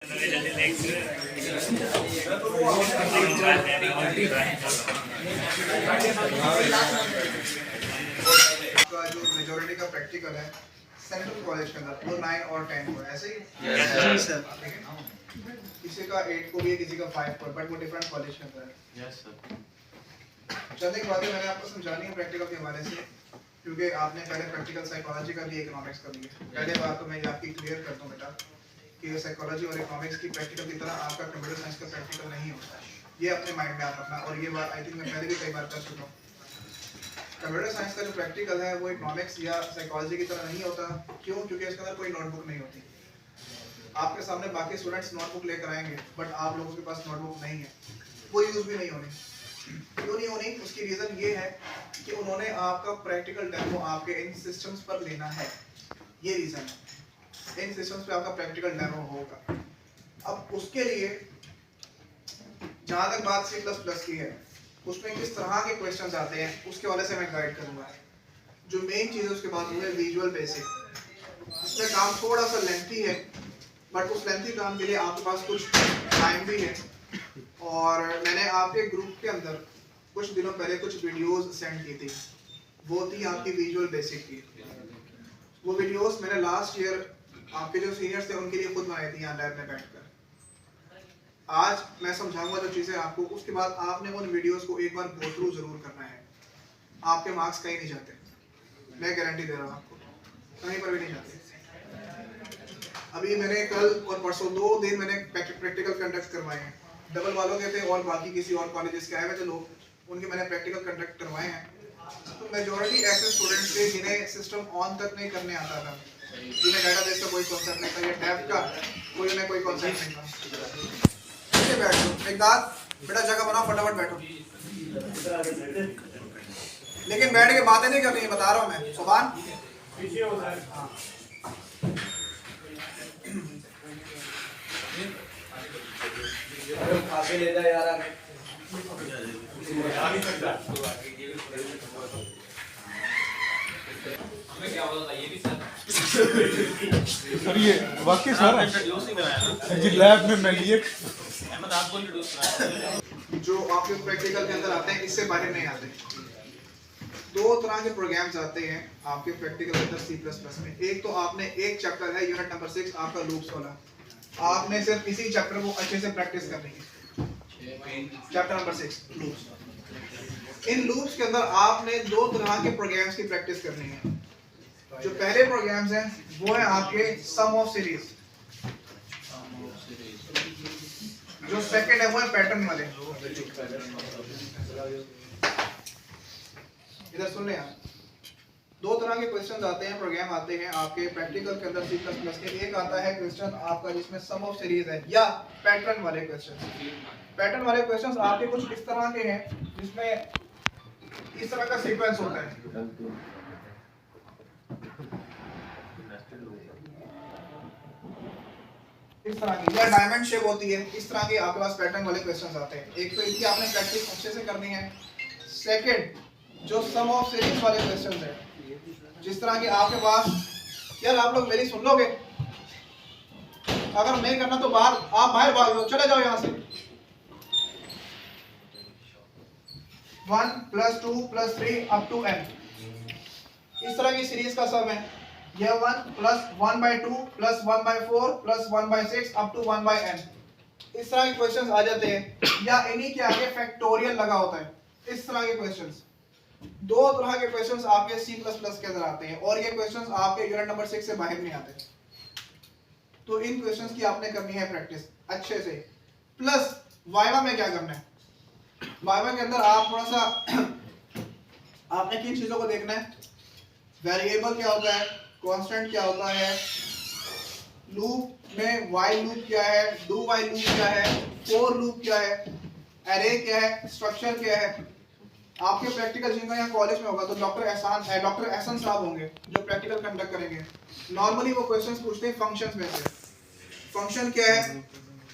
जो मेजोरिटी का प्रैक्टिकल है सेंट्रल कॉलेज के अंदर वो 9 और 10 को ऐसे ही जी सर। किसी का 8 को भी है, किसी का 5 को, बट वो डिफरेंट कॉलेज के अंदर है। Yes sir. चंद एक बातें मैंने आपको समझानी है प्रैक्टिकल के हवाले से, क्योंकि आपने पहले प्रैक्टिकल साइकोलॉजी का भी इकोनॉमिक्स का भी है। पहले बात तो मैं ये आपकी क्लियर कर दूं बेटा कि साइकोलॉजी और इकोनॉमिक्स की प्रैक्टिकल की तरह आपका कंप्यूटर साइंस का प्रैक्टिकल नहीं होता है। ये अपने माइंड में आप रखना, और ये बात आई थिंक मैं पहले भी कई बार कर चुका हूँ। कंप्यूटर साइंस का जो प्रैक्टिकल है वो इकोनॉमिक्स या साइकोलॉजी की तरह नहीं होता। क्यों? क्योंकि इसके अंदर कोई नोटबुक नहीं होती। आपके सामने बाकी स्टूडेंट्स नोटबुक लेकर आएंगे, बट आप लोगों के पास नोटबुक नहीं है, वो यूज भी नहीं होनी। क्यों नहीं होनी? उसकी रीजन ये है कि उन्होंने आपका प्रैक्टिकल डेमो आपके इन सिस्टम्स पर लेना है। ये रीजन है, इन सिस्टम्स पे आपका प्रैक्टिकल डेमो होगा। अब उसके लिए जहां तक बात C++ की है, उसमें किस तरह के क्वेश्चंस आते हैं उसके वाले से मैं गाइड करूंगा। जो मेन चीज है उसके बाद वो है विजुअल बेसिक। इसमें काम थोड़ा सा लेंथी है, बट उस लेंथी काम के लिए आपके पास कुछ टाइम भी है। और मैंने आपके ग्रुप के अंदर कुछ दिनों पहले कुछ वीडियोस सेंड की थी, वो थी आपकी विजुअल बेसिक की। वो वीडियोस मैंने लास्ट ईयर आपके जो सीनियर्स थे उनके लिए खुद बनाई थी यहाँ लैब में बैठकर। आज मैं समझाऊंगा जो चीजें आपको, उसके बाद आपने उन वीडियोस को एक बार गो थ्रू जरूर करना है। आपके मार्क्स कहीं नहीं जाते, मैं गारंटी दे रहा हूँ आपको, कहीं पर भी नहीं जाते। अभी मैंने कल और परसों 2 दिन मैंने प्रैक्टिकल कंडक्ट करवाए हैं। डबल वालों के थे और बाकी किसी और कॉलेजेस के आए हुए थे लोग, उनके मैंने प्रैक्टिकल कंडक्ट करवाए हैं। तो मेजॉरिटी ऐसे स्टूडेंट्स थे जिन्हें सिस्टम ऑन तक नहीं करने आता था, जिन्हें डाटाबेस का कोई कॉन्सेप्ट नहीं था या टैब का उन्हें कोई कॉन्सेप्ट नहीं था। बैठो एकदार बेटा, जगह बनाओ, फटाफट बैठो। लेकिन बैठ के बातें नहीं करनी है, बता रहा हूँ मैं। सुभान काफी लेता यार आगे। हमें क्या बोला था ये भी सर? सर ये वाकई सारा जी लैब में मैं लिए अहमद आपको इंट्रोड्यूस कराया। जो आपके प्रैक्टिकल के अंदर आते हैं इससे बाहर नहीं आते। 2 तरह के प्रोग्राम्स आते हैं आपके प्रैक्टिकल के अंदर C++ में। एक तो आपने एक चैप्टर है यूनिट नंबर 6 आपका लूप्स वाला, आपने सिर्फ इसी चैप्टर को अच्छे से प्रैक्टिस करनी है। Chapter number 6 loops. इन लूप्स के अंदर आपने 2 तरह के प्रोग्राम्स की प्रैक्टिस करनी है। जो पहले प्रोग्राम्स हैं वो है आपके सम ऑफ सीरीज, जो सेकंड है वो है पैटर्न वाले। इधर सुन ले यार, 2 तरह के क्वेश्चंस आते हैं, प्रोग्राम आते हैं आपके प्रैक्टिकल के अंदर C++ के। एक आता है क्वेश्चन आपका जिसमें सम ऑफ सीरीज है, या पैटर्न वाले क्वेश्चंस। पैटर्न वाले क्वेश्चंस आपके कुछ इस तरह के हैं जिसमें इस तरह का सीक्वेंस होता है। इस तरह की या डायमंड शेप होती है, इस तरह के आपके पास पैटर्न वाले क्वेश्चंस आते हैं। एक तो इनकी आपने प्रैक्टिस अच्छे से करनी है। सेकंड जो सम ऑफ सीरीज वाले क्वेश्चंस हैं, जिस तरह के आपके पास, यार आप लोग मेरी सुन लोगे? अगर नहीं करना तो बाहर, आप बाहर भाग लो, चले जाओ यहाँ से। 1 + 2 + 3 up to n, इस तरह की सीरीज का सम है। यह 1 + 1/2 + 1/4 + 1/6 up to 1/n, इस तरह के क्वेश्चंस आ जाते हैं। या इन्हीं के आगे फैक्टोरियल लगा होता है, इस तरह के क्वेश्चंस। 2 तरह के क्वेश्चंस आपके C++ के अंदर आते हैं, और ये क्वेश्चंस आपके यूनिट नंबर 6 से बाहर नहीं आते। तो इन क्वेश्चंस की आपने करनी है प्रैक्टिस अच्छे से। प्लस वाइवा में क्या करना है, वाइवा के अंदर आप थोड़ा सा आपने किन चीजों को देखना है, वेरिएबल क्या होता है, कांस्टेंट क्या होता है, लूप में व्हाइल लूप क्या है, डू व्हाइल लूप क्या है, फॉर लूप क्या है, एरे क्या है, स्ट्रक्चर क्या है। आपके प्रैक्टिकल जिनका यहाँ कॉलेज में होगा तो डॉक्टर एहसान साहब होंगे जो प्रैक्टिकल कंडक्ट करेंगे। नॉर्मली वो क्वेश्चंस पूछते हैं फंक्शंस में से। फंक्शन क्या है,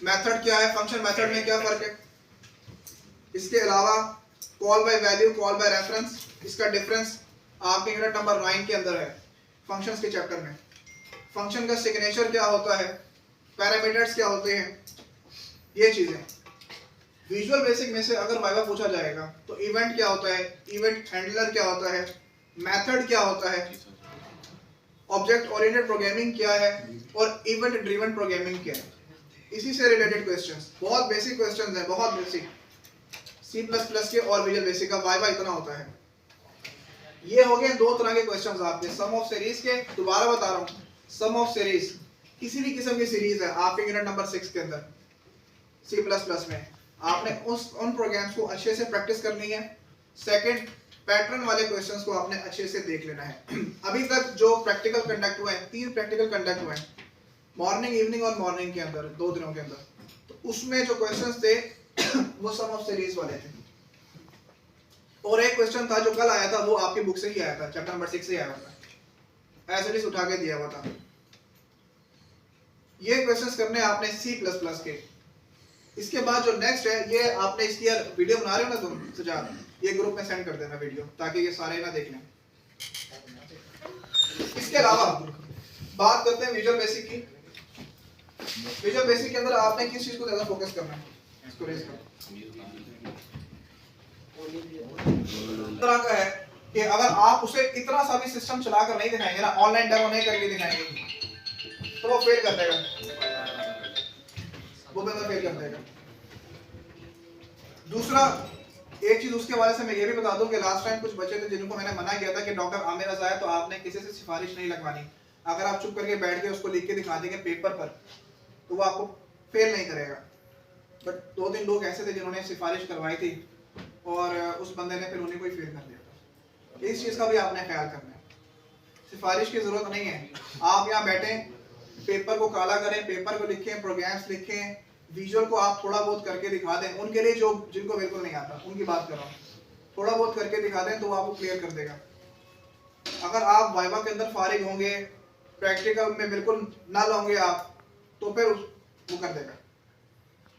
मेथड क्या है, फंक्शन मेथड में क्या फर्क है। इसके अलावा call by value, call by reference, इसका डिफरेंस आपके यूनिट नंबर 9 के अंदर है फंक्शंस के चैप्टर में। फंक्शन का सिग्नेचर क्या होता है, पैरामीटर्स क्या होते हैं, ये चीजें। विजुअल बेसिक में से अगर वाइवा पूछा जाएगा तो इवेंट क्या होता है, इवेंट हैंडलर क्या होता है, मेथड क्या होता है, ऑब्जेक्ट ओरिएंटेड प्रोग्रामिंग क्या है और इवेंट ड्रिवन प्रोग्रामिंग क्या है, इसी से रिलेटेड क्वेश्चंस। बहुत बेसिक क्वेश्चंस हैं, बहुत बेसिक। C++ के और विजुअल बेसिक का वाइवा इतना होता है। ये हो गए दो तरह के क्वेश्चंस आपके, सम ऑफ सीरीज के। दोबारा बता रहा हूँ, सम ऑफ सीरीज किसी भी किस्म की सीरीज है आपके यूनिट नंबर 6 के अंदर C++ में, आपने उन प्रोग्राम्स को अच्छे से प्रैक्टिस करनी है। सेकंड, पैटर्न वाले क्वेश्चंस को आपने अच्छे से देख लेना है। अभी तक जो प्रैक्टिकल कंडक्ट हुए हैं, 3 प्रैक्टिकल कंडक्ट हुए हैं, मॉर्निंग, इवनिंग और मॉर्निंग के अंदर, 2 दिनों के अंदर, तो उसमें जो क्वेश्चंस थे वो सम ऑफ सीरीज वाले थे। और एक क्वेश्चन था जो कल आया था, वो आपकी बुक से ही आया था, चैप्टर नंबर 6 से ही आया था, एज इट इज उठा के दिया हुआ था। ये क्वेश्चंस करने आपने C++ के। इसके बाद जो नेक्स्ट है, ये आपने इसकी यार वीडियो बना रहे हो ना तुम सुजात, ये ग्रुप में सेंड कर देना वीडियो, ताकि ये सारे ना देख लें। इसके अलावा बात करते हैं विजुअल बेसिक की। विजुअल बेसिक के अंदर आपने किस चीज को ज्यादा फोकस करना है, इसको रेज करो। तरह का है कि अगर आप उसे इतना सा भी सिस्टम चलाकर नहीं दिखाएंगे ना, ऑनलाइन डेमो नहीं करके दिखाएंगे, तो वो फेल कर देगा, वो बंदा फेल कर देगा। दूसरा एक चीज उसके बारे से मैं ये भी बता दूं कि लास्ट टाइम कुछ बच्चे थे जिनको मैंने मना किया था कि डॉक्टर आमिर रज़ा है तो आपने किसी से सिफारिश नहीं लगवानी। अगर आप चुप करके बैठ के उसको लिख के दिखा देंगे पेपर पर तो वो आपको फेल नहीं करेगा। बट 2-3 लोग ऐसे थे जिन्होंने सिफारिश करवाई थी और उस बंदे ने फिर उन्हीं को ही फेल कर दिया था। इस चीज का भी आपने ख्याल करना है, सिफारिश की जरूरत नहीं है। आप यहाँ बैठे पेपर को काला करें, पेपर को लिखें, प्रोग्राम्स लिखें, विजुअल को आप थोड़ा बहुत करके दिखा दें। उनके लिए जो जिनको बिल्कुल नहीं आता उनकी बात कर रहा हूँ, थोड़ा बहुत करके दिखा दें तो वो आपको क्लियर कर देगा। अगर आप वाइवा के अंदर फारिग होंगे, प्रैक्टिकल में बिल्कुल नल होंगे आप, तो फिर वो कर देगा।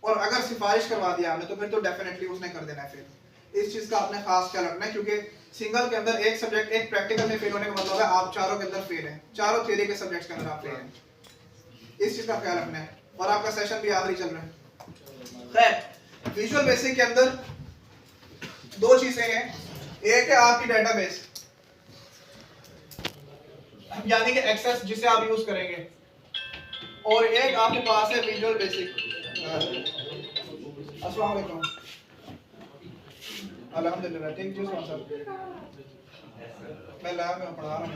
और अगर सिफारिश करवा दिया आपने तो फिर तो डेफिनेटली उसने कर देना है फेल। इस चीज का आपने खास ख्याल रखना है, क्योंकि सिंगल के अंदर एक सब्जेक्ट, एक प्रैक्टिकल में फेल होने का मतलब है आप चारों के अंदर फेल हैं, चारों थ्योरी के सब्जेक्ट्स के अंदर आप फेल हैं। इस चीज का ख्याल रखना है। और आपका सेशन भी आखिरी चल रहा है। खैर, विजुअल बेसिक के अंदर 2 चीजें हैं, एक है आपकी डेटाबेस, यानी कि एक्सेस जिसे आप यूज करेंगे, और एक आपके पास है विजुअल बेसिक। अस्सलाम वालेकुम, अल्हम्दुलिल्लाह, ठीक जी सर, मैं लैब में पढ़ा रहा हूँ।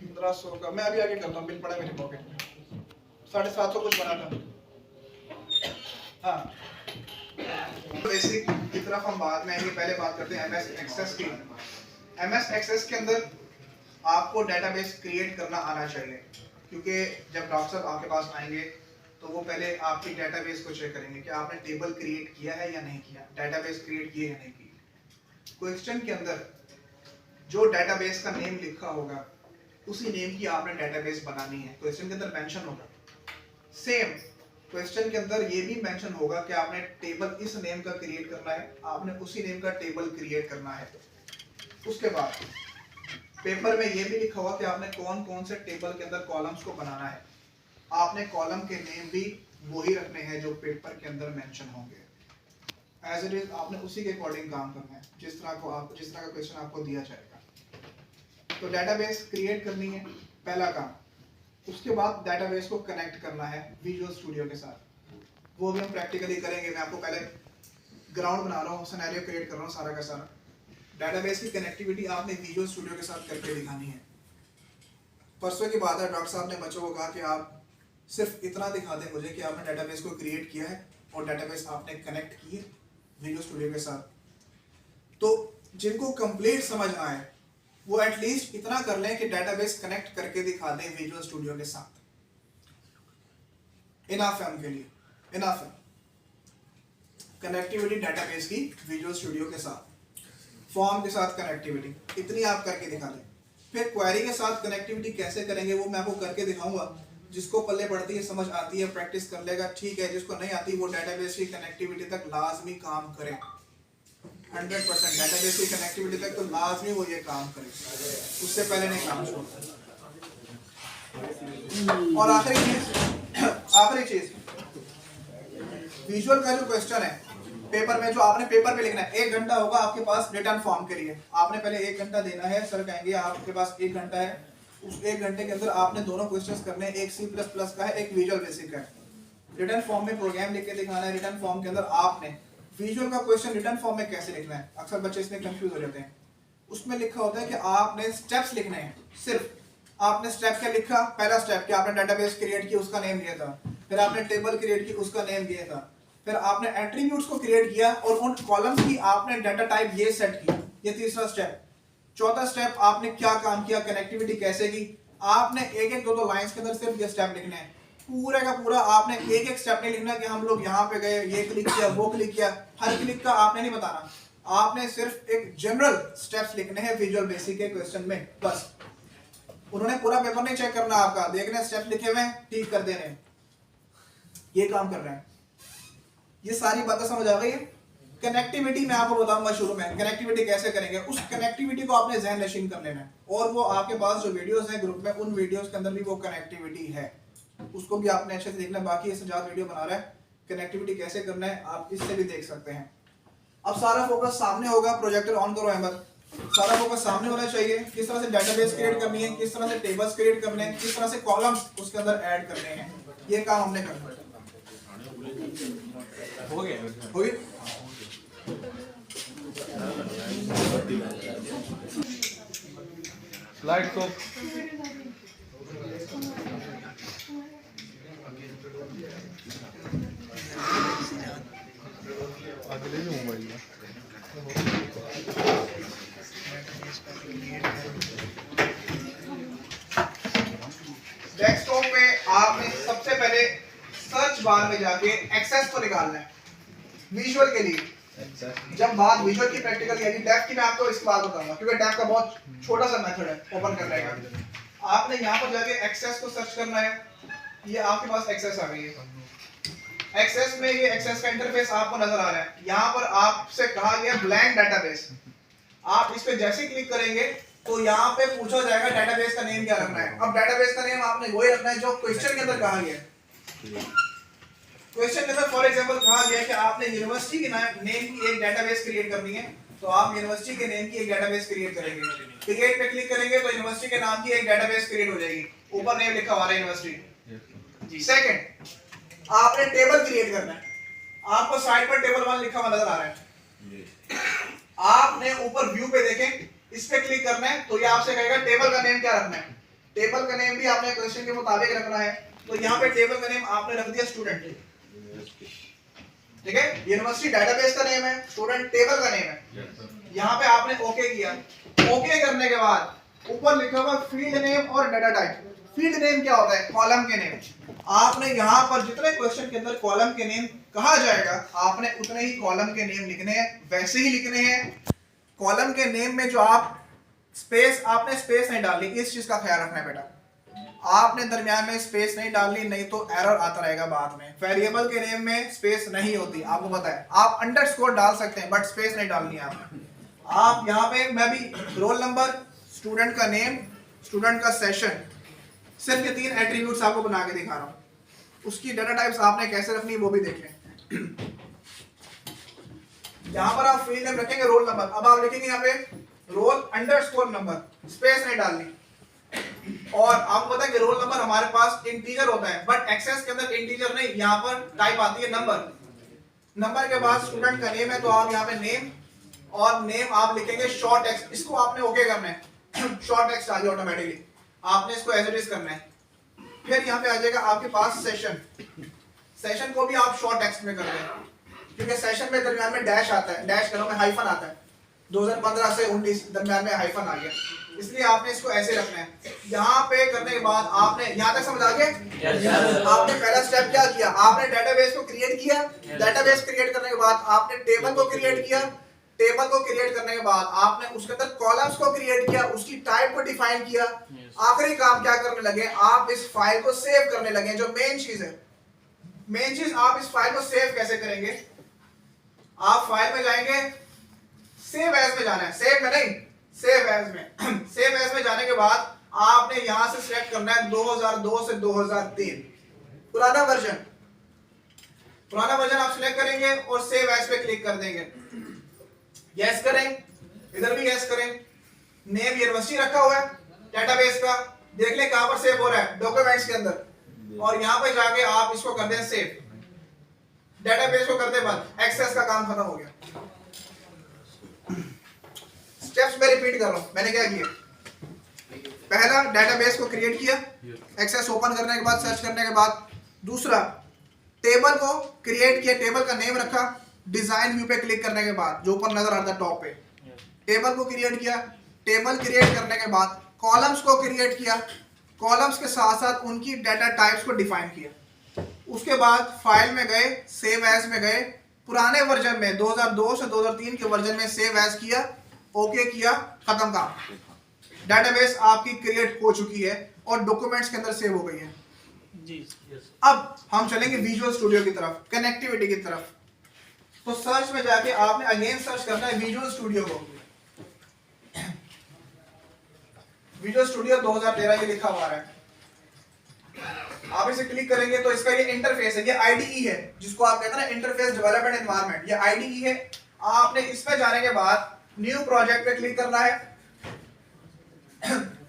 1500 का मैं अभी आगे करता हूँ, बिल पड़ा मेरी पॉकेट में, 750 कुछ बना था। हाँ, बेसिक की तरफ हम बाद में आएंगे, पहले बात करते हैं MS एक्सेस की। MS एक्सेस के अंदर आपको डेटाबेस क्रिएट करना आना चाहिए, क्योंकि जब डॉक्टर साहब आपके पास आएंगे तो वो पहले आपकी डेटाबेस को चेक करेंगे कि आपने टेबल क्रिएट किया है या नहीं किया, डेटाबेस क्रिएट किया या नहीं किया। क्वेश्चन के अंदर जो डेटाबेस का नेम लिखा होगा उसी नेम की आपने डेटाबेस बनानी है, क्वेश्चन के अंदर मेंशन होगा। सेम क्वेश्चन के अंदर ये भी मेंशन होगा कि आपने टेबल इस नेम का क्रिएट करना है, आपने उसी नेम का टेबल क्रिएट करना है। उसके बाद पेपर में ये भी लिखा हुआ कि आपने कौन कौन से टेबल के अंदर कॉलम्स को बनाना है, आपने कॉलम के नेम भी वही रखने हैं जो पेपर के अंदर मेंशन होंगे। एज इट इज आपने उसी के अकॉर्डिंग काम करना है, जिस तरह का क्वेश्चन आपको दिया जाएगा। तो डेटाबेस क्रिएट करनी है पहला काम। उसके बाद डेटाबेस को कनेक्ट करना है विजुअल स्टूडियो के साथ, वो भी हम प्रैक्टिकली करेंगे। मैं आपको पहले ग्राउंड बना रहा हूँ, सिनेरियो क्रिएट कर रहा हूँ सारा का सारा। डेटाबेस की कनेक्टिविटी आपने विजुअल स्टूडियो के साथ करके दिखानी है। परसों की बात है, डॉक्टर साहब ने बच्चों को कहा कि आप सिर्फ इतना दिखा दें मुझे कि आपने डेटाबेस को क्रिएट किया है और डेटाबेस आपने कनेक्ट की है विजुअल स्टूडियो के साथ। तो जिनको कंप्लीट समझ आए वो एटलीस्ट इतना कर लें कि डेटाबेस कनेक्ट करके दिखा दें विजुअल स्टूडियो के साथ। इनफ है उनके लिए, इनफ है कनेक्टिविटी डेटाबेस की विजुअल स्टूडियो के साथ, फॉर्म के साथ कनेक्टिविटी इतनी आप करके दिखा दें। फिर क्वेरी के साथ कनेक्टिविटी कैसे करेंगे वो मैं आपको करके दिखाऊंगा। जिसको पल्ले पड़ती है, समझ आती है, प्रैक्टिस कर लेगा, ठीक है। जिसको नहीं आती वो डेटाबेस की कनेक्टिविटी तक लाजमी काम करें। 100% डेटाबेस की कनेक्टिविटी तक तो लाजमी वो ये काम करे, उससे पहले नहीं काम छोड़ता। और आखिरी चीज विजुअल का जो क्वेश्चन है पेपर में, जो आपने पेपर पे लिखना है, 1 घंटा होगा आपके पास रिटर्न फॉर्म के लिए। आपने पहले 1 घंटा देना है, सर कहेंगे आपके पास 1 घंटा है, उस 1 घंटे के अंदर आपने दोनों क्वेश्चंस करने हैं, एक C++ का है, एक विजुअल बेसिक का है। रिटर्न फॉर्म में प्रोग्राम लिख के दिखाना है, रिटर्न फॉर्म के अंदर आपने विजुअल का क्वेश्चन रिटर्न फॉर्म में कैसे लिखना है। अक्सर बच्चे इसमें कंफ्यूज हो जाते हैं। उसमें लिखा होता है कि आपने स्टेप्स लिखने हैं, सिर्फ आपने स्टेप क्या लिखा, पहला स्टेप कि आपने डेटाबेस क्रिएट किया, उसका नेम दिया था, फिर आपने टेबल क्रिएट की, उसका नेम दिया था, फिर आपने एट्रीब्यूट्स को क्रिएट किया और उन कॉलम्स की आपने डाटा टाइप ये सेट की, ये तीसरा स्टेप। चौथा स्टेप आपने क्या काम किया, कनेक्टिविटी कैसे की। आपने एक एक दो लाइंस के अंदर सिर्फ ये स्टेप लिखने हैं, पूरा का पूरा आपने एक एक स्टेप नहीं लिखना कि हम लोग यहाँ पे गए, ये क्लिक किया, वो क्लिक किया, हर क्लिक का आपने नहीं बताना। आपने सिर्फ एक जनरल स्टेप्स लिखने हैं विजुअल बेसिक के क्वेश्चन में, बस। उन्होंने पूरा पेपर नहीं चेक करना आपका, देखने स्टेप्स लिखे हुए हैं, ठीक कर देने, ये काम कर रहे हैं। ये सारी बातें समझ आ गई है। कनेक्टिविटी मैं आपको बताऊंगा शुरू में, कनेक्टिविटी कैसे करेंगे, उस कनेक्टिविटी को आपने ज़हन नशीन कर लेना है। और वो आपके पास जो वीडियोस हैं ग्रुप में, उन वीडियोस के अंदर भी वो कनेक्टिविटी है, उसको भी आपने अच्छे से देखना। बाकी ये सजाद वीडियो बना रहा है, कनेक्टिविटी कैसे करना है आप इससे भी देख सकते हैं। अब सारा फोकस सामने होगा, प्रोजेक्टर ऑन करो अहमद। सारा फोकस सामने होना चाहिए, किस तरह से डेटाबेस क्रिएट करनी है, किस तरह से टेबल्स क्रिएट करने हैं, किस तरह से कॉलम्स उसके अंदर ऐड करने हैं, ये काम हमने करना है। हो गया हो गया? Lights off. अगले ही मोबाइल में डेस्कटॉप पे आपने सबसे पहले सर्च बार में जाके एक्सेस को निकालना है विजुअल के लिए। जब बात विजुअल की प्रैक्टिकल यानी डेफ की मैं आपको इसके बाद बताऊंगा, क्योंकि डेफ का बहुत छोटा सा मेथड है ओपन करने का। आपने यहाँ पर जाके एक्सेस को सर्च करना है, ये आपके पास एक्सेस आ गई है। एक्सेस में ये एक्सेस का इंटरफेस आपको नजर आ रहा है। यहाँ पर आपसे कहा गया ब्लैंक डेटाबेस, आप इस पे जैसे क्लिक करेंगे तो यहाँ पे पूछा जाएगा डेटाबेस का नेम क्या रखना है। अब डेटाबेस का नेम आपने वही रखना है जो क्वेश्चन के अंदर कहा गया है। क्वेश्चन के अंदर फॉर एग्जांपल कहा गया है कि आपने यूनिवर्सिटी के नेम की एक डेटाबेस क्रिएट करनी है, तो आप यूनिवर्सिटी के नेम की एक डेटाबेस क्रिएट करेंगे। क्रिएट पे क्लिक करेंगे तो यूनिवर्सिटी के नाम की एक डेटाबेस क्रिएट हो जाएगी, ऊपर नेम लिखा हुआ है यूनिवर्सिटी जी। सेकंड, आपने टेबल क्रिएट करना है, आपको साइड पर टेबल 1 लिखा हुआ नजर आ रहा है। आपने ऊपर व्यू पे देखें, इस पे क्लिक करना है तो ये आपसे कहेगा टेबल का नेम क्या रखना है। टेबल का नेम भी आपने क्वेश्चन के मुताबिक रखना है, तो यहाँ पे टेबल का नेम आपने रख दिया स्टूडेंट, ठीक है। यूनिवर्सिटी डेटाबेस का नेम है, स्टूडेंट टेबल का नेम है। यहाँ पे आपने ओके किया। ओके करने के बाद ऊपर लिखा हुआ फील्ड नेम और डाटा टाइप। फील्ड नेम क्या होता है, कॉलम के नेम। आपने यहाँ पर जितने क्वेश्चन के अंदर कॉलम के नेम कहा जाएगा आपने उतने ही कॉलम के नेम लिखने हैं, वैसे ही लिखने हैं। कॉलम के नेम में जो आप स्पेस, आपने स्पेस नहीं डालनी, इस चीज का ख्याल रखना है बेटा। आपने दरमियान में स्पेस नहीं डालनी, नहीं तो एरर आता रहेगा बाद में। वेरिएबल के नेम में स्पेस नहीं होती, आपको पता है। आप अंडरस्कोर डाल सकते हैं बट स्पेस नहीं डालनी है आपने। आप यहाँ पे मैं भी रोल नंबर, स्टूडेंट का नेम, स्टूडेंट का सेशन, सिर्फ ये 3 एट्रीब्यूट्स आपको बना के दिखा रहा हूँ। उसकी डाटा टाइप्स आपने कैसे रखनी है वो भी देख लें। यहाँ पर आप फील्ड नेम रखेंगे रोल नंबर, अब आप लिखेंगे यहाँ पे रोल अंडरस्कोर नंबर, स्पेस नहीं डालनी। और आपको पता है कि रोल नंबर हमारे पास इंटीजर होता है, बट एक्सेस के अंदर इंटीजर नहीं, यहाँ पर टाइप आती है नंबर। नंबर के बाद स्टूडेंट का नेम है तो आप यहाँ पे नेम, और नेम आप लिखेंगे शॉर्ट टेक्स्ट, इसको आपने ओके करना है। शॉर्ट टेक्स्ट आ गया ऑटोमेटिकली, आपने इसको एज इट इज करना है। फिर यहाँ पे आ जाएगा आपके पास सेशन। सेशन को भी आप शॉर्ट टेक्स्ट में कर दें, क्योंकि सेशन में दरमियान में डैश आता है, डैश करो में हाइफन आता है। 2015 से 19 दरमियान में हाइफन आ गया, इसलिए आपने इसको ऐसे रखना है। यहाँ पे करने के बाद आपने, यहाँ तक समझ आ गया? आपने पहला स्टेप क्या किया, आपने डेटाबेस को क्रिएट किया। डेटाबेस क्रिएट करने के बाद आपने टेबल को क्रिएट किया। टेबल को क्रिएट करने के बाद आपने उसके अंदर कॉलम्स को क्रिएट किया, उसकी टाइप को डिफाइन किया। आखिरी काम क्या करने लगे, आप इस फाइल को सेव करने लगे। जो मेन चीज है, मेन चीज, आप इस फाइल को सेव कैसे करेंगे। आप फाइल में जाएंगे, सेव एज में जाना है, सेव में नहीं, सेव एज में सेव एज में जाने के बाद आपने यहां से सिलेक्ट करना है 2002 से 2003 पुराना वर्जन आप सिलेक्ट करेंगे और सेव एज पे क्लिक कर देंगे। यस करें, इधर भी यस करें। नेम यूनिवर्सिटी रखा हुआ है डेटाबेस का, देख ले कहां पर सेव हो रहा है, डॉक्यूमेंट्स के अंदर, और यहां पे जाके आप इसको कर दें सेव। डेटाबेस को करते बाद एक्सेस का काम खत्म हो गया। स्टेप्स में रिपीट कर रहा हूं, मैंने क्या किया, पहला डेटाबेस को क्रिएट किया, एक्सेस ओपन करने के बाद, सर्च करने के बाद, दूसरा टेबल को क्रिएट किया, टेबल का नेम रखा, डिजाइन व्यू पे क्लिक करने के बाद जो ऊपर नजर आता है टॉप पे, टेबल को क्रिएट किया, टेबल क्रिएट करने के बाद कॉलम्स को क्रिएट किया, कॉलम्स के साथ साथ उनकी डाटा टाइप्स को डिफाइन किया, उसके बाद फाइल में गए, सेव एज में गए, पुराने वर्जन में 2002 से 2003 के वर्जन में सेव एज किया, ओके किया, खत्म काम। डेटाबेस आपकी क्रिएट हो चुकी है और डॉक्यूमेंट्स के अंदर सेव हो गई है जी। अब हम चलेंगे विजुअल स्टूडियो की तरफ, कनेक्टिविटी की तरफ। तो सर्च में जाके आपने अगेन सर्च करना है विजुअल स्टूडियो को। विजुअल स्टूडियो 2013 ये लिखा हुआ है, आप इसे क्लिक करेंगे तो इसका ये इंटरफेस है, ये आईडीई है जिसको आप कहते हैं ना इंटरफेस डेवलपमेंट एनवायरनमेंट, ये आईडीई है। आपने इसमें जाने के बाद न्यू प्रोजेक्ट पे क्लिक करना है।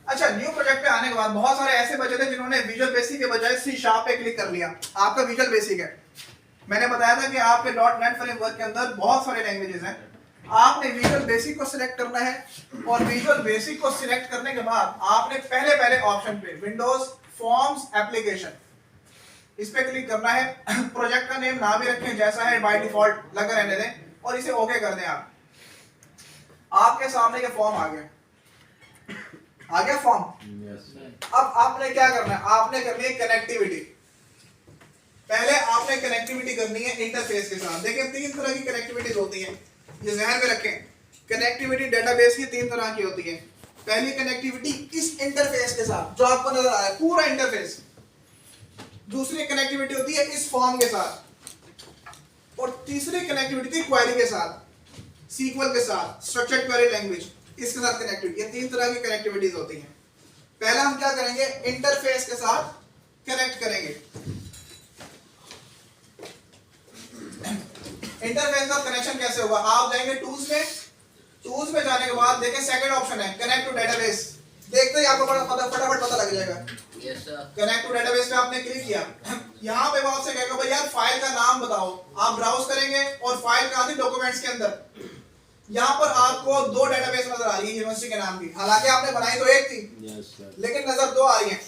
अच्छा, न्यू प्रोजेक्ट पे आने के बाद बहुत सारे ऐसे बचे थे जिन्होंने विजुअल बेसिक के बजाय सी शार्प पे क्लिक कर लिया। आपका विजुअल बेसिक है, मैंने बताया था कि आपके .NET फ्रेमवर्क के अंदर बहुत सारे लैंग्वेजेस हैं। आपने विजुअल बेसिक को सिलेक्ट करना है और विजुअल बेसिक को सिलेक्ट करने के बाद आपने पहले ऑप्शन पे विंडोज फॉर्म्स एप्लीकेशन, इस पे क्लिक करना है। प्रोजेक्ट का नेम ना भी रखें जैसा है बाय डिफॉल्ट लगा रहने दें और इसे ओके कर दें। आपके सामने ये फॉर्म आ गया फॉर्म। अब आपने क्या करना है, आपने करनी है कनेक्टिविटी। पहले आपने कनेक्टिविटी करनी है इंटरफेस के साथ। देखिए 3 तरह की कनेक्टिविटीज होती हैं, ये ध्यान में रखें। कनेक्टिविटी डेटाबेस की 3 तरह की होती है। पहली कनेक्टिविटी इस इंटरफेस के साथ जो आपको नजर आ रहा है पूरा इंटरफेस। दूसरी कनेक्टिविटी होती है इस फॉर्म के साथ, और तीसरी कनेक्टिविटी क्वेरी के साथ, सीक्वल के साथ, स्ट्रक्चर्ड क्वेरी लैंग्वेज, इसके साथ कनेक्टिविटी। ये 3 तरह की कनेक्टिविटीज होती हैं। पहला हम क्या करेंगे, इंटरफेस के साथ कनेक्ट करेंगे। इंटरफेस का कनेक्शन कैसे होगा, आप जाएंगे टूल्स में, टूल्स में जाने के बाद देखें सेकंड ऑप्शन है कनेक्ट टू डेटाबेस। देखते ही आपको फटाफट पता लग जाएगा। कनेक्ट टू डेटाबेस पे आपने क्लिक किया, यहाँ पे वो आपसे कहेगा भाई यार फाइल का नाम बताओ। आप ब्राउज करेंगे और फाइल कहाँ थी, डॉक्यूमेंट्स के अंदर। यहाँ पर आपको 2 डेटाबेस नजर आ रही है यूनिवर्सिटी के नाम की, हालांकि आपने बनाई तो एक थी, लेकिन नजर 2 आ रही है।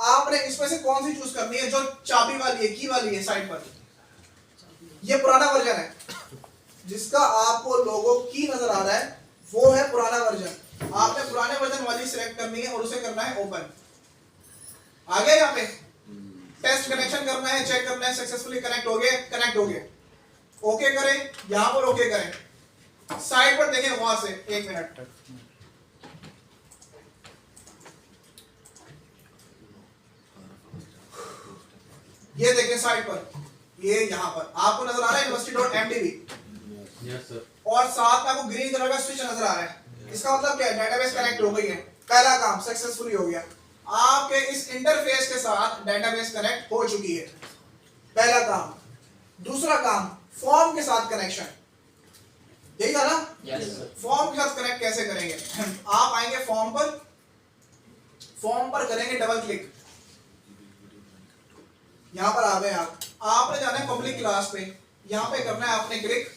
आपने इसमें से कौन सी चूज करनी है, जो चाबी वाली है, की वाली है साइड पर। ये पुराना वर्जन है, जिसका आपको लोगो की नजर आ रहा है वो है पुराना वर्जन। आपने पुराने वर्जन वाली सिलेक्ट करनी है और उसे करना है ओपन। आगे यहाँ पे टेस्ट कनेक्शन करना है, चेक करना है सक्सेसफुली कनेक्ट हो गए, ओके करें, यहाँ पर ओके करें। साइड पर देखें वहां से 1 मिनट। ये देखें साइड पर, ये यहाँ पर आपको नजर आ रहा है university.mdb, और साथ में आपको ग्रीन कलर का स्विच नजर आ रहा है। इसका मतलब क्या है, डेटाबेस कनेक्ट हो गई है, पहला काम सक्सेसफुली हो गया। आपके इस इंटरफेस के साथ डेटाबेस कनेक्ट हो चुकी है, पहला काम। दूसरा काम फॉर्म के साथ कनेक्शन, यही था ना। फॉर्म के साथ कनेक्ट कैसे करेंगे, आप आएंगे फॉर्म पर करेंगे डबल क्लिक, यहां पर आ गए आपने जाना है पब्लिक क्लास पे, यहां पे करना है आपने क्लिक।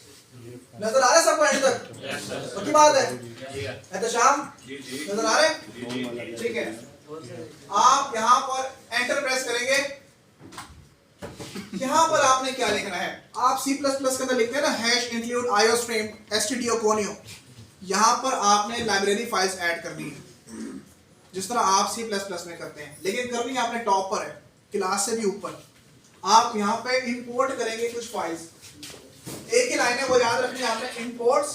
नजर आ रहा है सबको एंड तक, पक्की बात है तो शाम नजर आ रहे, ठीक है। आप यहां पर एंटर प्रेस करेंगे। यहां पर आपने क्या लिखना है, आप C++ के अंदर लिखते हैं ना #include iostream stdioconio, यहां पर आपने लाइब्रेरी फाइल्स ऐड करनी है जिस तरह आप C++ में करते हैं, लेकिन करनी आपने टॉप पर है, क्लास से भी ऊपर। आप यहां पे इंपोर्ट करेंगे कुछ फाइल्स, एक ही लाइन है वो याद रखनी है आपने, imports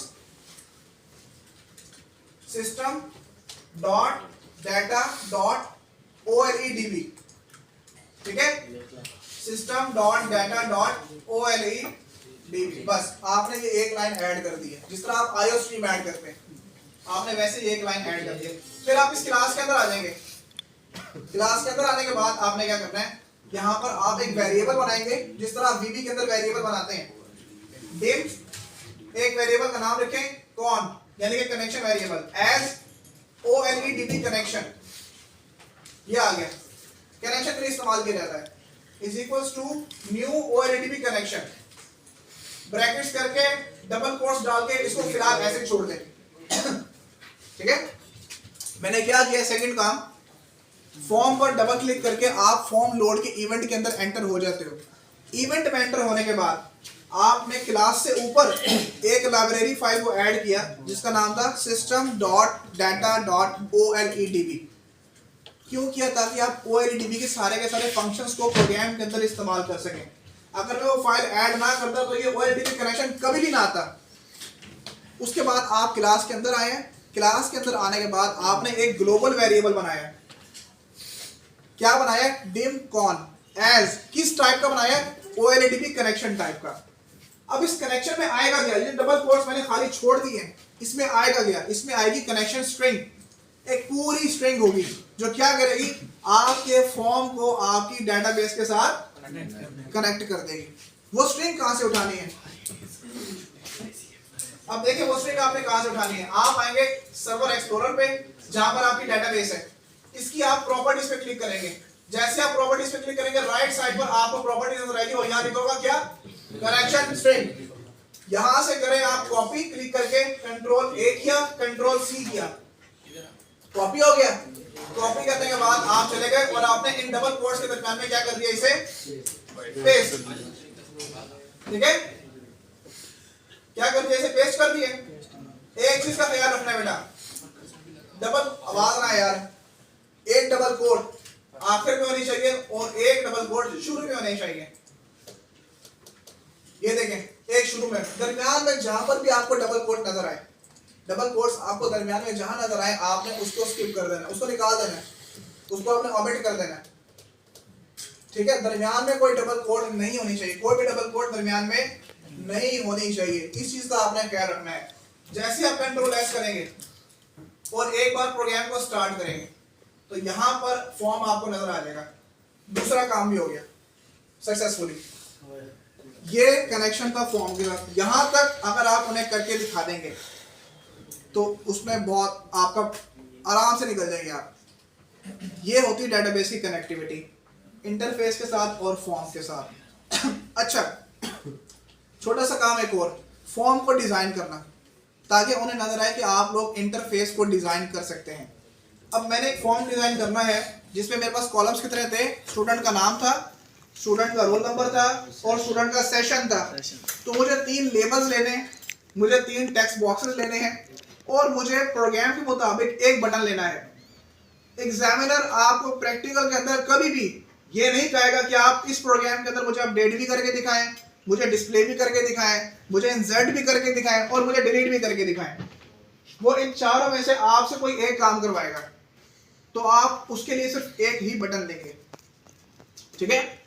system.data.oledb, ठीक है, system.data.oledb डीबी, बस आपने ये एक लाइन ऐड कर दी है। जिस तरह आप आईओ स्ट्रीम ऐड करते हैं, आपने वैसे ही एक लाइन ऐड कर दी है। फिर आप इस क्लास के अंदर आ जाएंगे। क्लास के अंदर आने के बाद आपने क्या करना है, यहाँ पर आप एक वेरिएबल बनाएंगे, जिस तरह आप वीबी के अंदर वेरिएबल बनाते हैं। डिम एक वेरिएबल का नाम रखें कौन, यानी कि connection variable, as OLEDB connection, ये आ गया। कनेक्शन के लिए इस्तेमाल किया जाता है, is equals to new OLEDB connection, brackets करके डबल कोट्स डाल के इसको फिलहाल ऐसे छोड़ दें। ठीक है, मैंने क्या किया, सेकंड काम, फॉर्म पर डबल क्लिक करके आप फॉर्म लोड के इवेंट के अंदर एंटर हो जाते हो। इवेंट में एंटर होने के बाद आपने क्लास से ऊपर एक लाइब्रेरी फाइल को ऐड किया जिसका नाम था system.data.oledb। क्यों किया, ताकि आप OLEDB के सारे फंक्शंस को प्रोग्राम के अंदर इस्तेमाल कर सकें। अगर मैं वो फाइल ऐड ना करता तो ये OLEDB कनेक्शन कभी भी ना आता। उसके बाद आप क्लास के अंदर आए हैं। क्लास के अंदर आने के बाद आपने एक ग्लोबल वेरिएबल बनाया। क्या बनाया, डिम कॉन, एज किस टाइप का बनाया, OLEDB कनेक्शन टाइप का। अब इस कनेक्शन में आएगा क्या, ये डबल कोट्स मैंने खाली छोड़ दिए हैं, इसमें आएगा क्या, इसमें आएगी कनेक्शन स्ट्रिंग, एक पूरी स्ट्रिंग होगी जो क्या करेगी, आपके फॉर्म को आपकी डेटाबेस के साथ कनेक्ट कर देगी। वो स्ट्रिंग कहां से उठानी है, अब देखिए वो स्ट्रिंग आपने कहां से उठानी है। आप आएंगे सर्वर एक्सप्लोरर पे जहां पर आपकी डेटाबेस है, इसकी आप प्रॉपर्टीज पे क्लिक करेंगे। जैसे आप प्रॉपर्टीज पे क्लिक करेंगे, राइट साइड पर आपको प्रॉपर्टीज नजर आएगी और यहां लिखा होगा क्या, कनेक्शन स्ट्रिंग। यहां से करें आप कॉपी, क्लिक करके कंट्रोल A किया, कंट्रोल C किया, कॉपी हो गया। कॉपी करने के बाद आप चले गए और आपने इन डबल कोट्स के दरमियान में क्या कर दिया, इसे पेस्ट। ठीक है, क्या कर दिया, इसे पेस्ट कर दिए। एक चीज का ख्याल रखना है बेटा, डबल आवाज ना यार, एक डबल कोट आखिर में होनी चाहिए और एक डबल कोट शुरू में होनी चाहिए। ये देखें, एक शुरू में, दरमियान में जहां पर भी आपको डबल कोट नजर आए, डबल कोट्स आपको दरमियान में जहां नजर आए, आपने उसको स्किप कर देना, उसको निकाल देना, उसको आपने ओमिट कर देना। ठीक है, दरमियान में कोई डबल कोट नहीं होनी चाहिए, कोई भी डबल कोट दरमियान में नहीं होनी चाहिए। इस चीज का आपने ख्याल रखना है। जैसे आप कंट्रोल S करेंगे और एक बार प्रोग्राम को स्टार्ट करेंगे तो यहां पर फॉर्म आपको नजर आ जाएगा। दूसरा काम भी हो गया सक्सेसफुली, ये कनेक्शन का फॉर्म के साथ। यहां तक अगर आप उन्हें करके दिखा देंगे तो उसमें बहुत आपका आराम से निकल जाएंगे आप। ये होती है डेटाबेस की कनेक्टिविटी इंटरफेस के साथ और फॉर्म के साथ। अच्छा, छोटा सा काम एक और, फॉर्म को डिजाइन करना ताकि उन्हें नजर आए कि आप लोग इंटरफेस को डिजाइन कर सकते हैं। अब मैंने एक फॉर्म डिजाइन करना है जिसमें मेरे पास कॉलम्स कितने थे, स्टूडेंट का नाम था, स्टूडेंट का रोल नंबर था और स्टूडेंट का सेशन था। तो मुझे 3 लेबल्स लेने हैं, मुझे 3 टेक्स्ट बॉक्सेस लेने हैं और मुझे प्रोग्राम के मुताबिक एक बटन लेना है। एग्जामिनर आपको प्रैक्टिकल के अंदर कभी भी ये नहीं कहेगा कि आप इस प्रोग्राम के अंदर मुझे अपडेट भी करके दिखाएं, मुझे डिस्प्ले भी करके दिखाएं, मुझे इंसर्ट भी करके दिखाएं और मुझे डिलीट भी करके दिखाएं। वो इन चारों में से आपसे कोई एक काम करवाएगा तो आप उसके लिए सिर्फ एक ही बटन देंगे। ठीक है,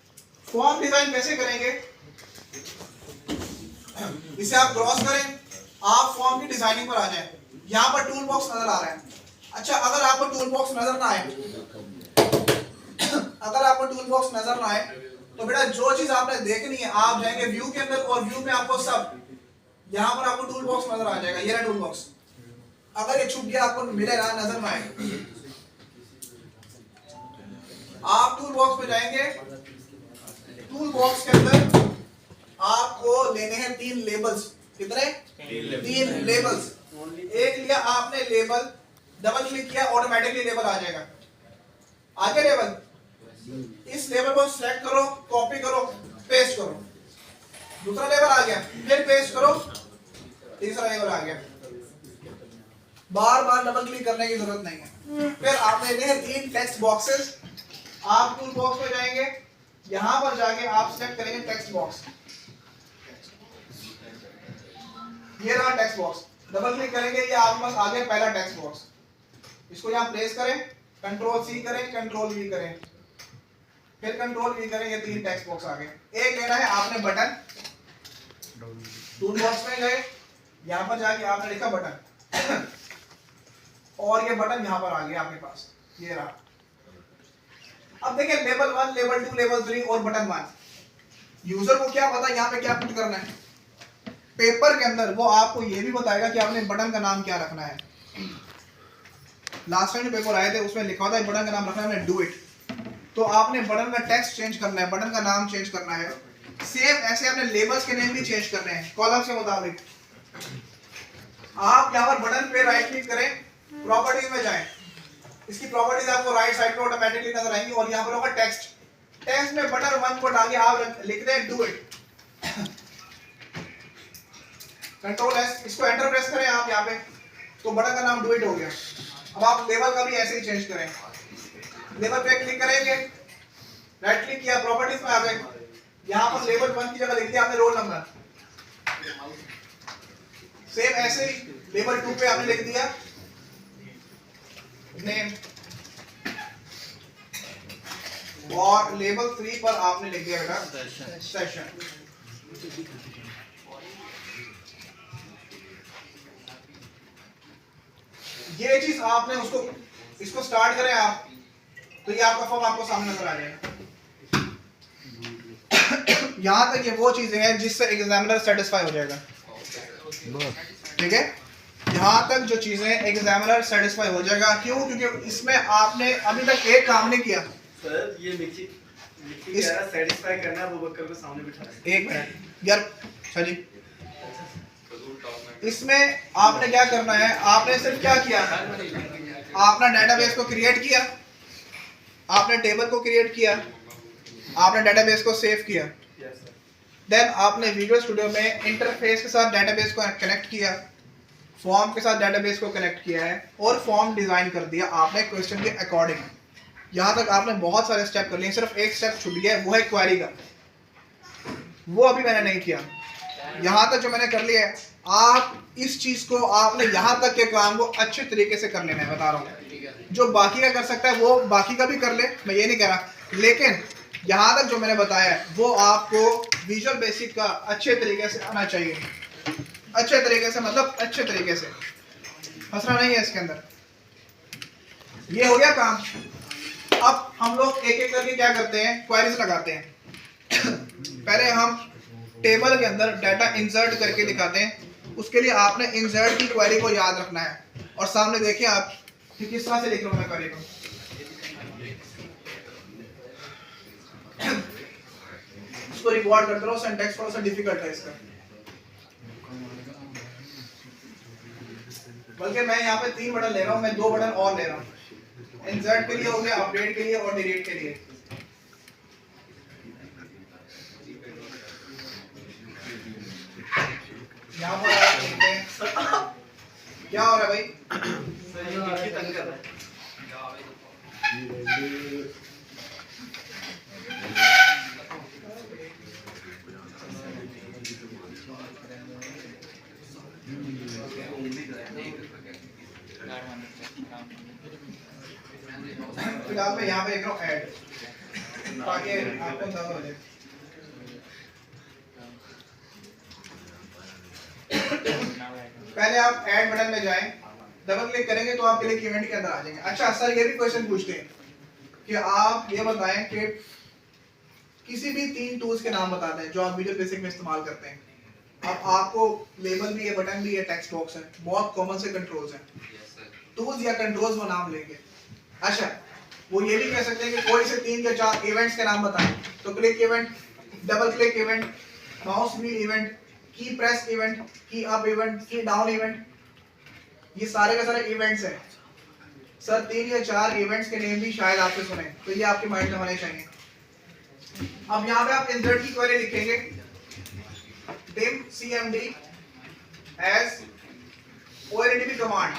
फॉर्म डिजाइन कैसे करेंगे, इसे आप क्रॉस करें, आप फॉर्म की डिजाइनिंग पर आ जाएं। यहां पर टूल बॉक्स नजर आ रहा है। अच्छा, अगर आपको टूल बॉक्स नजर ना आए, अगर आपको टूल बॉक्स नजर ना आए तो बेटा जो चीज आपने देखनी है, आप जाएंगे व्यू के अंदर और व्यू में आपको सब, यहां पर आपको टूल बॉक्स नजर आ जाएगा। ये रहा टूल बॉक्स। अगर ये छुप गया, आपको मिले ना, नजर ना आए, आप टूल बॉक्स में जाएंगे। टूल बॉक्स के अंदर आपको लेने हैं 3 लेबल्स। कितने? 3 लेबल्स। एक लिया आपने लेबल, डबल क्लिक किया, ऑटोमेटिकली लेबल आ जाएगा। आगे लेबल, इस लेबल को सिलेक्ट करो, कॉपी करो, पेस्ट करो। दूसरा लेबल आ गया, फिर पेस्ट करो, तीसरा लेबल आ गया। बार बार डबल क्लिक करने की जरूरत नहीं है। फिर आपने लिए 3 टेक्स्ट बॉक्सेस। आप टूल बॉक्स में जाएंगे, यहां पर जाके आप सिलेक्ट करेंगे टेक्स्ट बॉक्स। ये रहा टेक्स्ट बॉक्स, डबल क्लिक करेंगे, ये आपके पास आ गया पहला टेक्स्ट बॉक्स। इसको यहां प्लेस करें, कंट्रोल C करें, कंट्रोल V करें, फिर कंट्रोल V करें, ये 3 टेक्स्ट बॉक्स आ गए। एक लेना है आपने बटन, टूल बॉक्स में गए, यहाँ पर जाके आपने लिखा बटन और ये बटन यहाँ पर आ गया आपके पास, ये रहा। अब देखिए लेवल 1, लेवल 2, लेवल 3 और बटन 1। यूजर को क्या पता यहाँ पे क्या पुट करना है। पेपर के अंदर वो आपको ये भी बताएगा कि आपने बटन का नाम क्या रखना है। लास्ट टाइम जो पेपर आए थे उसमें लिखा होता है बटन का नाम रखना है डू इट, तो आपने बटन का टेक्स्ट चेंज करना है, बटन का नाम चेंज करना है। सेम ऐसे आपने लेबल्स के नेम भी चेंज करने हैं कॉलम्स के मुताबिक। आप यहाँ पर बटन पे राइट क्लिक करें, प्रॉपर्टीज में जाएं, इसकी प्रॉपर्टीज आपको राइट साइड पे ऑटोमेटिकली नजर आएंगी और यहाँ पर होगा टेक्स्ट। टेक्स्ट में बटन 1 को डाल के आप लिख दें डू इट, कंट्रोल एस, इसको एंटर प्रेस करें आप यहाँ पे, तो बटन का नाम डू इट हो गया। अब आप लेवल का भी ऐसे ही चेंज करें, लेवल पे क्लिक करेंगे, राइट क्लिक किया, प्रॉपर्टीज में आ गए, यहाँ पर लेवल 1 की जगह लिख दिया आपने रोल नंबर। सेम ऐसे ही लेवल 2 पे आपने लिख दिया नेम, और लेवल 3 पर आपने लिख दिया बेटा सेशन। ये चीज आपने उसको, इसको स्टार्ट करें आप, तो ये आपका फॉर्म आपको सामने नजर आ जाएगा। यहां तक ये वो चीजें हैं जिससे एग्जामिनर सेटिस्फाई हो जाएगा, ठीक है। यहां तक जो चीजें एग्जामिनर सेटिस्फाई हो जाएगा। क्यों? क्योंकि इसमें आपने अभी तक एक काम नहीं किया सर। ये मिक्सी कह रहा सेटिस्फाई करना है, वो बकर को सामने बिठाना। एक मिनट यार, अच्छा जी, इसमें आपने क्या करना है, आपने सिर्फ क्या किया, आपने डेटाबेस को क्रिएट किया, आपने टेबल को क्रिएट किया, आपने डेटाबेस को सेव किया, देन आपने विजुअल स्टूडियो में इंटरफेस के साथ डेटाबेस को कनेक्ट किया, फॉर्म के साथ डेटाबेस को कनेक्ट किया है और फॉर्म डिजाइन कर दिया आपने क्वेश्चन के अकॉर्डिंग। यहाँ तक आपने बहुत सारे स्टेप कर लिए, सिर्फ एक स्टेप छूट गया, वो है क्वेरी का, वो अभी मैंने नहीं किया। यहाँ तक जो मैंने कर लिया है, आप इस चीज को आपने यहाँ तक के काम को अच्छे तरीके से कर लेना है, बता रहा हूँ। जो बाकी का कर सकता है वो बाकी का भी कर ले, मैं ये नहीं कह रहा, लेकिन यहाँ तक जो मैंने बताया है वो आपको विजुअल बेसिक का अच्छे तरीके से आना चाहिए। अच्छे तरीके से मतलब अच्छे तरीके से, फंसना नहीं है इसके अंदर। ये हो गया काम। अब हम लोग एक एक करके क्या करते हैं, क्वेरीज लगाते हैं। पहले हम टेबल के अंदर डाटा इंसर्ट करके दिखाते हैं, उसके लिए आपने इंसर्ट की क्वेरी को याद रखना है और सामने देखिए आप कि किस तरह से लिख रहा हूं मैं क्वेरी को। इसको रिकॉर्ड करते रहो, सिंटैक्स थोड़ा सा डिफिकल्ट है इसका, बल्कि मैं यहाँ पे 3 बटन ले रहा हूँ, मैं 2 बटन और ले रहा हूँ। इंसर्ट के लिए हो गया, अपडेट के लिए और डिलीट के लिए। यहाँ पर आप देखते हैं क्या हो रहा है भाई, सर ये मिक्सी तंग कर रहा है। फिर आप यहाँ पे लिख रहा हूँ ऐड, ताकि आपको अंदाजा हो जाए। पहले आप ऐड बटन में जाएं, डबल क्लिक करेंगे तो आप क्लिक इवेंट के अंदर आ जाएंगे। अच्छा सर, ये भी क्वेश्चन पूछते हैं कि आप ये बताएं कि किसी भी 3 टूल्स के नाम बताते हैं जो आप विजुअल बेसिक में इस्तेमाल करते हैं। अब आपको लेबल भी है, बटन भी है, टेक्स्ट बॉक्स है, बहुत कॉमन से कंट्रोल्स हैं। टूल्स या कंट्रोल्स वो नाम लेंगे। अच्छा, वो ये भी कह सकते हैं कि कोई से 3 या 4 इवेंट्स के नाम बताएं, तो click event, double click event, mouse wheel event, की प्रेस इवेंट, की अप इवेंट, की डाउन इवेंट, ये सारे के सारे इवेंट्स हैं। सर 3 या 4 इवेंट्स के नेम भी शायद आपने सुने, तो ये आपके माइंड में होने चाहिए। अब यहाँ पे आप इंसर्ट की क्वेरी लिखेंगे, dim cmd as OLEDB command.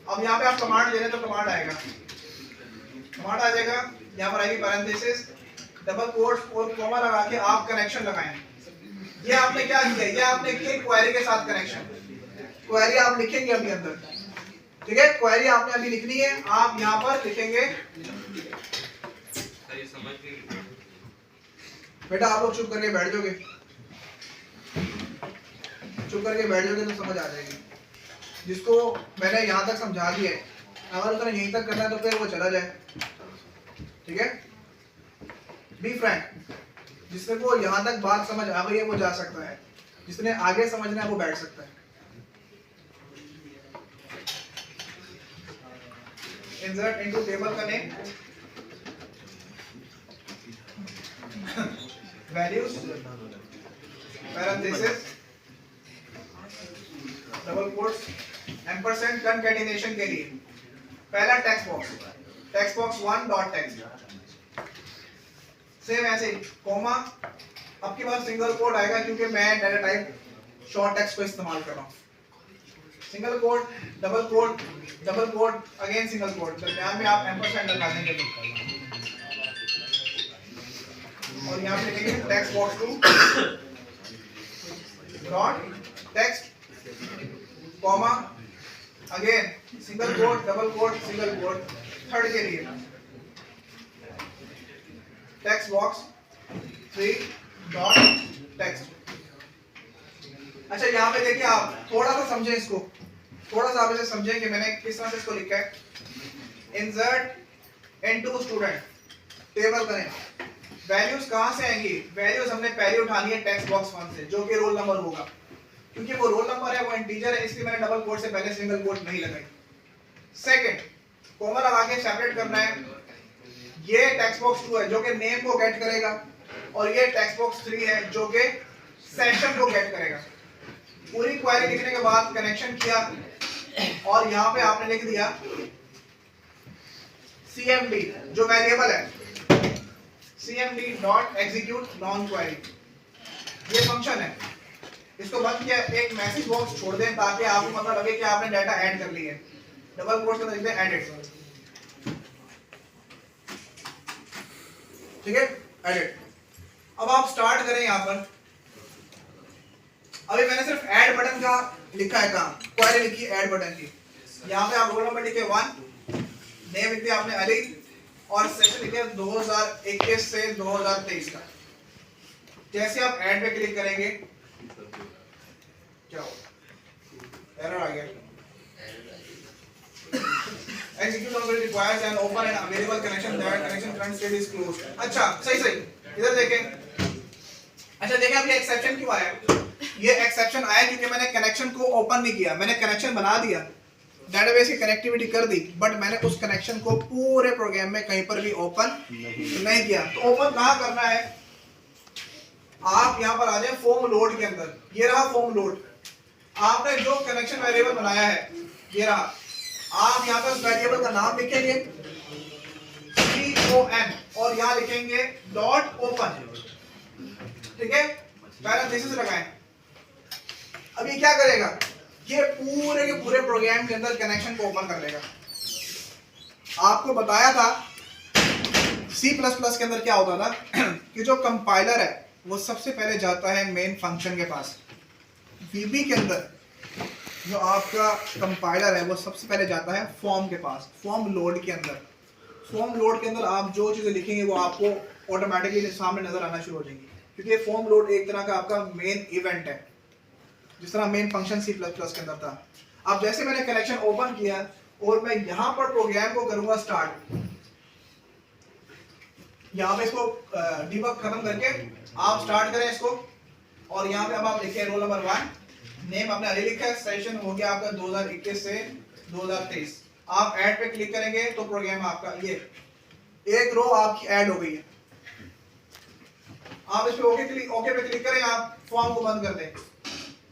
अब यहाँ पे आप कमांड ले रहे हैं तो कमांड आएगा, कमांड आ जाएगा, यहाँ पर आएगी पैरेंथेसिस, डबल कोट्स और कॉमा लगा के आप कनेक्शन लगाएं। ये आपने क्या किया, ये आपने किया क्वेरी के साथ कनेक्शन। क्वेरी आप लिखेंगे अभी अंदर, ठीक है, क्वेरी आपने अभी लिखनी है, आप यहाँ पर लिखेंगे। बेटा आप लोग चुप करके बैठ जाओगे। चुप करके बैठ जाओगे तो समझ आ जाएगी। जिसको मैंने यहाँ तक समझा दिया है, अगर उसने यहीं तक करना है तो फिर वो चला जाए, ठीक है। बी फ्रैंक, जिसने को यहाँ तक बात समझ आ गई है वो जा सकता है, जिसने आगे समझना है वो बैठ सकता है। इंसर्ट इनटू टेबल का name, values, parenthesis, double quotes, ampersand concatenation के लिए पहला text box 1 dot text, same ऐसे कॉमा, अब के बाद सिंगल कोट आएगा क्योंकि मैं डाटा टाइप शॉर्ट टेक्स्ट को इस्तेमाल कर रहा हूँ। Single quote, double quote, again single quote, दरम्यान में आप एम्परसेंड लगा देंगे और यहाँ पे लिखेंगे text box 2 dot text comma, again single quote, double quote, single quote, third के लिए टेक्स्ट बॉक्स 3 डॉट टेक्स्ट। अच्छा यहाँ पे देखिए, आप थोड़ा सा समझें इसको, थोड़ा सा आप इसे समझें कि मैंने किस तरह से इसको लिखा है। इंसर्ट इनटू स्टूडेंट टेबल करें, वैल्यूज कहाँ से आएंगी? वैल्यूज हमने पहले उठानी है टेक्स्ट बॉक्स 1 से, जो कि रोल नंबर होगा, क्योंकि वो रोल नंबर है, वो इंटीजर है, इसलिए मैंने डबल कोट से पहले सिंगल कोट नहीं लगाई। सेकंड, कॉमा लगा के सेपरेट करना है, ये टेक्स्ट बॉक्स 2 है जो कि नेम को गेट करेगा, और ये टेक्स्ट बॉक्स 3 है जो कि सेशन को गेट करेगा। पूरी क्वेरी लिखने के बाद कनेक्शन किया और यहाँ पे आपने लिख दिया cmd जो वेरिएबल है, cmd dot execute non query, ये फंक्शन है। इसको बंद किया, एक मैसेज बॉक्स छोड़ दें ताकि आपको पता लगे कि आपने डाटा ऐड कर लिया है। डबल कोट्स में लिखते हैं एडिट, ठीक है, एडिट। अब आप स्टार्ट करें यहाँ पर, अभी मैंने सिर्फ ऐड बटन का लिखा है काम, क्वेरी लिखी ऐड बटन की। यहाँ पे आप रोल नंबर लिखे 1, नेम लिख दिया आपने अली, और सेशन लिखे 2021 से 2023 का। जैसे आप ऐड पे क्लिक करेंगे क्या होगा? एरर आ गया। Execute on will requires an open and available connection, that connection current state is closed। अच्छा सही, इधर देखें। अच्छा देखें अब ये एक्सेप्शन क्यों आया? ये एक्सेप्शन आया क्योंकि मैंने कनेक्शन को ओपन नहीं किया, मैंने कनेक्शन बना दिया, डेटाबेस की कनेक्टिविटी कर दी, बट मैंने उस कनेक्शन को पूरे प्रोग्राम में कहीं पर भी ओपन नहीं किया। तो ओपन कहाँ करना है? आप यहाँ पर आ जाए फॉर्म लोड के अंदर, ये रहा फॉर्म लोड। आपने जो कनेक्शन वेरिएबल बनाया है ये रहा, आप यहाँ पर उस वेरिएबल का नाम लिखेंगे CON और यहाँ लिखेंगे डॉट ओपन, ठीक है, पैरेंथेसिस लगाएं। अब ये क्या करेगा? ये पूरे के पूरे प्रोग्राम के अंदर कनेक्शन को ओपन कर लेगा। आपको बताया था C++ के अंदर क्या होता था कि जो कंपाइलर है वो सबसे पहले जाता है मेन फंक्शन के पास। VB के अंदर जो आपका कंपाइलर है वो सबसे पहले जाता है फॉर्म के पास, फॉर्म लोड के अंदर। फॉर्म लोड के अंदर आप जो चीज़ें लिखेंगे वो आपको ऑटोमेटिकली सामने नजर आना शुरू हो जाएंगी, क्योंकि फॉर्म लोड एक तरह का आपका मेन इवेंट है, जिस तरह मेन फंक्शन C++ के अंदर था। अब जैसे मैंने कनेक्शन ओपन किया और मैं यहाँ पर प्रोग्राम को करूँगा स्टार्ट, यहाँ पे इसको डिबग खत्म करके आप स्टार्ट करें इसको, और यहाँ पे अब आप लिखे रोल नंबर 1, नेम आपने अली लिखा है, सेशन हो गया आपका 2021 से 2023। आप ऐड पे क्लिक करेंगे तो प्रोग्राम आपका ये एक रो आपकी ऐड हो गई है। आप इस पे ओके पे क्लिक करें, आप फॉर्म को बंद कर दें।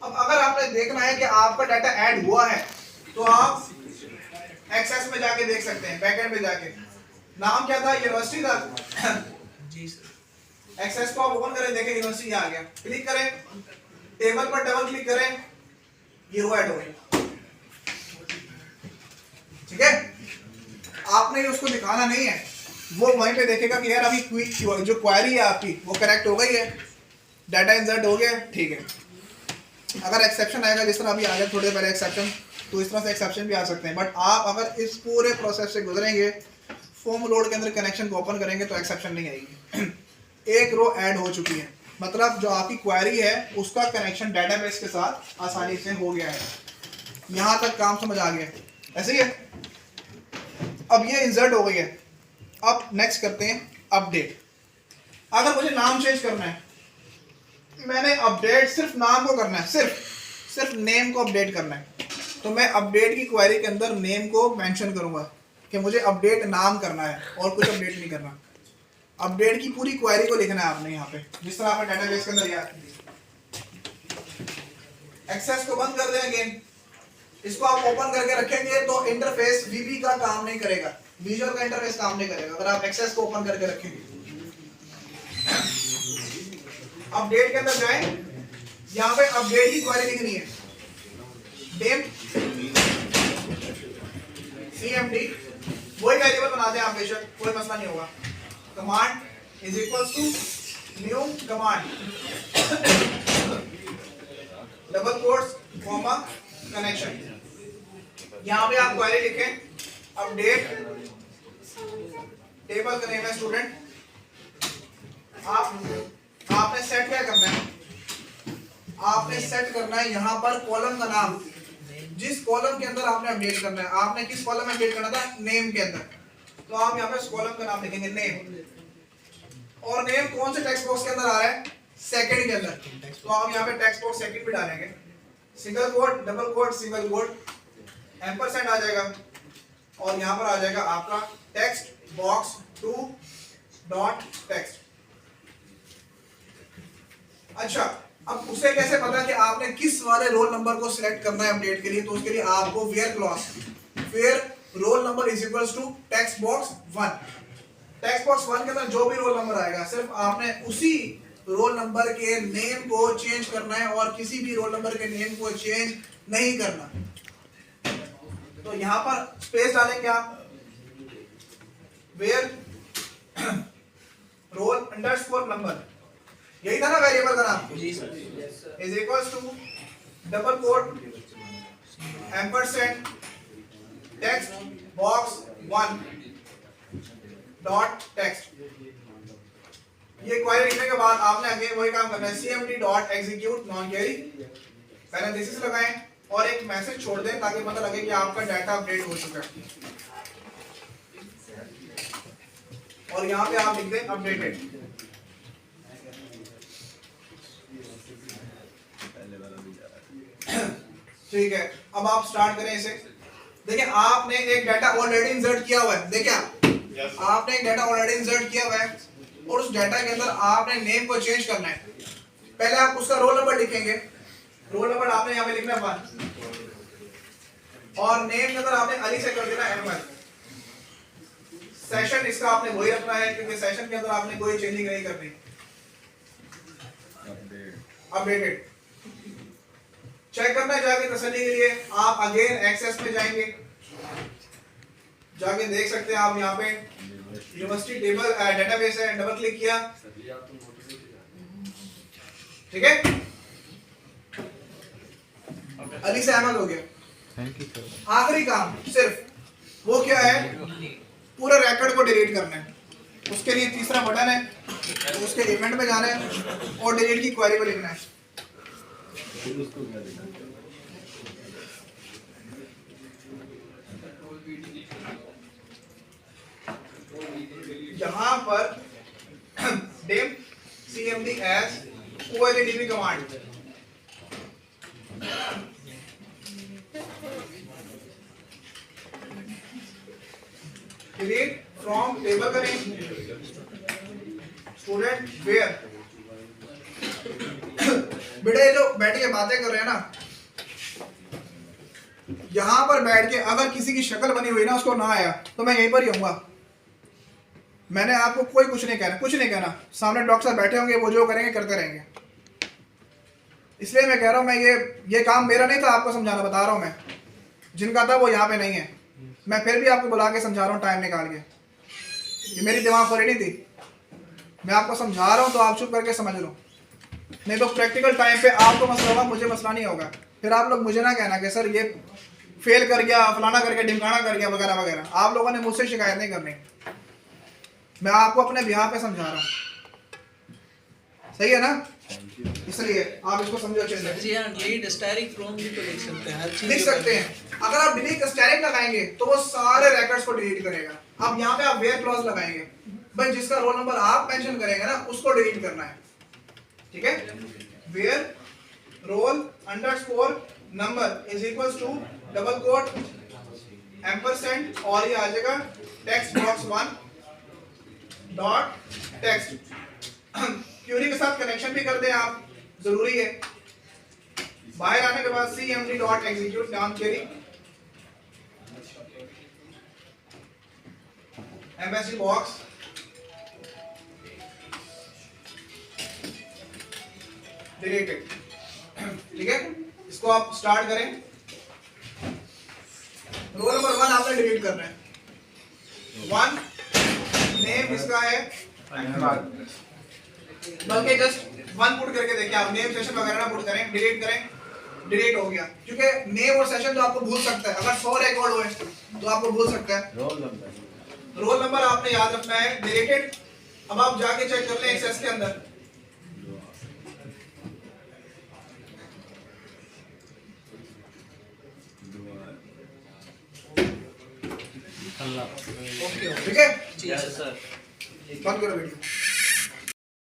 अब अगर आपने देखना है कि आपका डाटा ऐड हुआ है तो आप एक्सेस में जाके देख सकते हैं, बैकएंड पे जाके। नाम क्या था? यूनिवर्सिटी था जी सर। एक्सेस को आप ओपन करें, देखें यूनिवर्सिटी आ गया, क्लिक करें, टेबल पर डबल क्लिक करें, ये रो ऐड हो गई, ठीक है। आपने उसको दिखाना नहीं है, वो वहीं पे देखेगा कि यार अभी जो क्वेरी है आपकी वो करेक्ट हो गई है, डाटा इंसर्ट हो गया, ठीक है। अगर एक्सेप्शन आएगा, जिस तरह अभी आ गया थोड़े पहले एक्सेप्शन, तो इस तरह से एक्सेप्शन भी आ सकते हैं। बट आप अगर इस पूरे प्रोसेस से गुजरेंगे, फॉर्म लोड के अंदर कनेक्शन को ओपन करेंगे तो एक्सेप्शन नहीं आएगी। एक रो ऐड हो चुकी है, मतलब जो आपकी क्वेरी है उसका कनेक्शन डेटाबेस के साथ आसानी से हो गया है। यहाँ तक काम समझ आ गया, ऐसे ही है। अब ये इंसर्ट हो गई है। अब नेक्स्ट करते हैं अपडेट। अगर मुझे नाम चेंज करना है, मैंने अपडेट सिर्फ नाम को करना है, सिर्फ नेम को अपडेट करना है, तो मैं अपडेट की क्वेरी के अंदर नेम को मेंशन करूंगा कि मुझे अपडेट नाम करना है और कुछ अपडेट नहीं करना। अपडेट की पूरी क्वेरी को लिखना है आपने यहाँ पे, जिस तरह आपने डेटाबेस के अंदर याद की। एक्सेस को बंद कर दें अगेन। इसको आप ओपन करके रखेंगे तो इंटरफेस वीबी का काम नहीं करेगा, विजुअल का इंटरफेस काम नहीं करेगा अगर आप एक्सेस को ओपन करके रखेंगे। अपडेट के अंदर जाएं, यहाँ पे अपडेट की क्वेरी लिखनी है, डेम cmd, वही वेरिएबल बनाते हैं आप बेशक, कोई मसला नहीं होगा। Command is equals to new command, double quotes comma connection. यहाँ पे आप क्वेरी लिखें अपडेट टेबल का नेम है स्टूडेंट। आपने सेट क्या करना है, आपने सेट करना है यहाँ पर कॉलम का नाम, जिस कॉलम के अंदर आपने अपडेट करना है। आपने किस कॉलम में अपडेट करना था, नेम के अंदर, तो आप यहाँ पे उस कॉलम का नाम लिखेंगे नेम। और नेम कौन से टेक्स्ट बॉक्स के अंदर आ रहा है, सेकंड के अंदर, तो आप यहाँ पे टेक्स्ट बॉक्स सेकंड भी डालेंगे। Single quote, double quote, single quote, ampersand आ जाएगा और यहाँ पर आ जाएगा आपका टेक्स्ट बॉक्स 2 डॉट टेक्स्ट। अच्छा, अब उसे कैसे पता कि आपने किस वाले रोल नंबर को सिलेक्ट करना है अपडेट के लिए, तो उसके लिए आपको where clause, where roll number is equals to text box 1। Text box 1 के अंदर जो भी रोल नंबर आएगा, सिर्फ आपने उसी रोल नंबर के नेम को चेंज करना है और किसी भी रोल नंबर के नेम को चेंज नहीं करना। तो यहां पर स्पेस डालेंगे आप, वेयर रोल अंडरस्कोर नंबर, यही था ना वेरिएबल का नाम, is equals to double quote ampersand text box 1 dot text. ये क्वेरी लिखने के बाद आपने आगे वही काम करना है, cmd dot execute non query, parenthesis लगाएं और एक मैसेज छोड़ दें ताकि पता लगे कि आपका डाटा अपडेट हो चुका है। और यहाँ पे आप लिख दें अपडेटेड। ठीक है, अब आप स्टार्ट करें इसे। देखिए आपने एक डाटा ऑलरेडी इंसर्ट किया हुआ है, देखिए आपने एक डाटा ऑलरेडी इंसर्ट किया हुआ है और उस डाटा के अंदर आपने नेम को चेंज करना है। पहले आप उसका रोल नंबर लिखेंगे, रोल नंबर आपने यहाँ पे लिखना है 1 और नेम के अंदर आपने अली से कर देना अहमद। सेशन इसका आपने वही रखना है क्योंकि सेशन के अंदर आपने कोई चेंजिंग नहीं करनी। अपडेटेड चेक करना है जाके तसल्ली के लिए, आप अगेन एक्सेस में जाएंगे, जाके देख सकते हैं आप यहाँ पे यूनिवर्सिटी टेबल डेटाबेस है, डबल क्लिक किया, ठीक है, अली से अहमद हो गया। Thank you sir. आखिरी काम सिर्फ वो क्या है, पूरे रिकॉर्ड को डिलीट करना है। उसके लिए तीसरा बटन है, तो उसके इवेंट में जाना है और डिलीट की क्वेरी को लिखना है। यहाँ पर dim cmd as OLEDB command, delete from table करें स्टूडेंट वेयर। बेटा ये जो बैठ के बातें कर रहे हैं ना, यहाँ पर बैठ के अगर किसी की शक्ल बनी हुई ना उसको ना आया तो मैं यहीं पर ही होऊंगा। मैंने आपको कोई कुछ नहीं कहना, कुछ नहीं कहना, सामने डॉक्टर साहब बैठे होंगे, वो जो करेंगे करते रहेंगे। इसलिए मैं कह रहा हूँ, मैं ये काम मेरा नहीं था आपको समझाना, बता रहा हूँ मैं, जिनका था वो यहाँ पे नहीं है। मैं फिर भी आपको बुला के समझा रहा हूँ टाइम निकाल के, ये मेरी दिमाग खोली नहीं थी। मैं आपको समझा रहा हूँ तो आप चुप करके समझ लो, नहीं तो प्रैक्टिकल टाइम पे आपको मसला होगा, मुझे मसला नहीं होगा। फिर आप लोग मुझे ना कहना कि सर ये फेल कर गया, फलाना कर गया, ढिमकाना कर गया, वगैरह वगैरह। आप लोगों ने मुझसे शिकायत नहीं करनी, मैं आपको अपने बिहार पे समझा रहा हूँ। सही है ना? इसलिए आप इसको समझो अच्छे से। जी हाँ, डिलीट स्टैटिक फ्रॉम भी तो लिख सकते हैं, हर चीज लिख सकते हैं। अगर आप डिलीट स्टैटिक लगाएंगे तो वो सारे रिकॉर्ड्स को डिलीट करेगा। अब यहाँ पे आप वेयर क्लॉज लगाएंगे, भाई जिसका रोल नंबर आप मेंशन करेंगे ना उसको डिलीट करना है, ठीक है? Where roll underscore number is equals to double quote ampersand और ये आ जाएगा text box 1 dot text. Query के साथ कनेक्शन भी कर दें आप, जरूरी है। बाहर आने के बाद cmd dot execute down query MSG box deleted, ठीक है? इसको आप स्टार्ट करें। रोल नंबर 1 आपने डिलीट करना है। 1 नेम इसका है, बल्कि जस्ट 1 पुट करके देखिए आप, नेम सेशन वगैरह ना पुट करें, डिलीट करें, डिलीट हो गया। क्योंकि नेम और सेशन तो आपको भूल सकता है, अगर 100 रिकॉर्ड हुए तो आपको भूल सकता है। रोल नंबर आपने याद रखना है, डिलीटेड। अब आप जाके चेक कर लें एक्सेस के अंदर, ओके ठीक है? जी सर। सर बंद करो वीडियो।